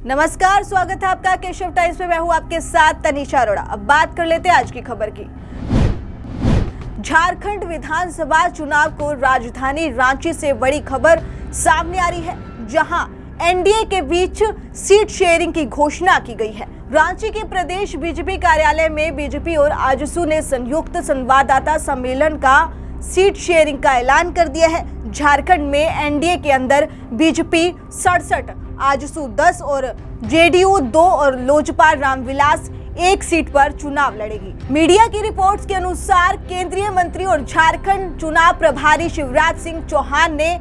नमस्कार, स्वागत है आपका केशव टाइम्स में। मैं हूं आपके साथ तनीषा अरोड़ा। अब बात कर लेते हैं आज की खबर की। झारखंड विधानसभा चुनाव को राजधानी रांची से बड़ी खबर सामने आ रही है, जहां एनडीए के बीच सीट शेयरिंग की घोषणा की गई है। रांची के प्रदेश बीजेपी कार्यालय में बीजेपी और आजसू ने संयुक्त संवाददाता सम्मेलन का सीट शेयरिंग का ऐलान कर दिया है। झारखंड में एनडीए के अंदर बीजेपी 67, आजसू 10 और जेडीयू 2 और लोजपा रामविलास 1 सीट पर चुनाव लड़ेगी। मीडिया की रिपोर्ट्स के अनुसार केंद्रीय मंत्री और झारखंड चुनाव प्रभारी शिवराज सिंह चौहान ने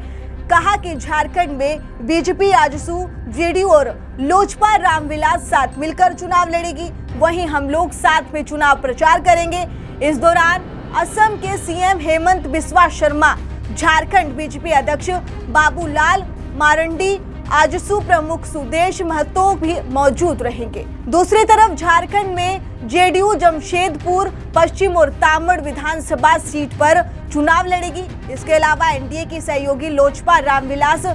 कहा कि झारखंड में बीजेपी, आजसू, जेडीयू और लोजपा रामविलास साथ मिलकर चुनाव लड़ेगी। वहीं हम लोग साथ में चुनाव प्रचार करेंगे। इस दौरान असम के सीएम हेमंत बिस्वा शर्मा, झारखंड बीजेपी अध्यक्ष बाबूलाल मारंडी, आजसू प्रमुख सुदेश महतो भी मौजूद रहेंगे। दूसरी तरफ झारखंड में जेडीयू जमशेदपुर पश्चिम और तामड़ विधानसभा सीट पर चुनाव लड़ेगी। इसके अलावा एनडीए की सहयोगी लोजपा रामविलास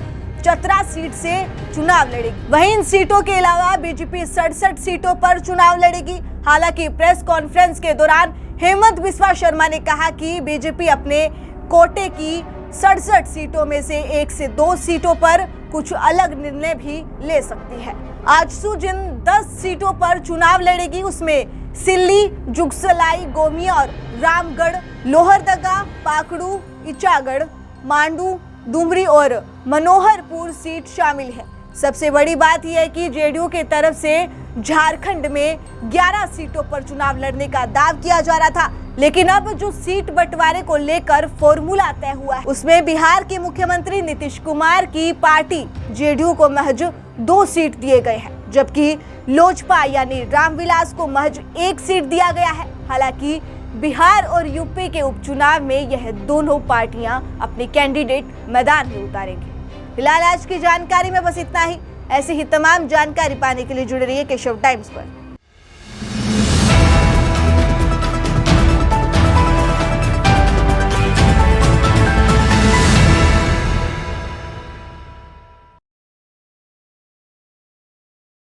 चतरा सीट से चुनाव लड़ेगी। वहीं इन सीटों के अलावा बीजेपी 67 सीटों पर चुनाव लड़ेगी। हालांकि प्रेस कॉन्फ्रेंस के दौरान हेमंत बिस्वा शर्मा ने कहा कि बीजेपी अपने कोटे की 67 सीटों में से 1 से 2 सीटों पर कुछ अलग निर्णय भी ले सकती है। आजसू जिन 10 सीटों पर चुनाव लड़ेगी उसमें सिल्ली, जुगसलाई, गोमिया और रामगढ़, लोहरदगा, पाकड़ू, इचागढ़, मांडू, डुमरी और मनोहरपुर सीट शामिल है। सबसे बड़ी बात यह है कि जेडीयू की तरफ से झारखंड में 11 सीटों पर चुनाव लड़ने का दाव किया जा रहा था, लेकिन अब जो सीट बंटवारे को लेकर फॉर्मूला तय हुआ है उसमें बिहार के मुख्यमंत्री नीतीश कुमार की पार्टी जेडीयू को महज 2 सीट दिए गए हैं, जबकि लोजपा यानी रामविलास को महज 1 सीट दिया गया है। हालांकि बिहार और यूपी के उपचुनाव में यह दोनों पार्टियां अपने कैंडिडेट मैदान में उतारेंगी। फिलहाल आज की जानकारी में बस इतना ही। ऐसी ही तमाम जानकारी पाने के लिए जुड़े रहिए केशव टाइम्स पर।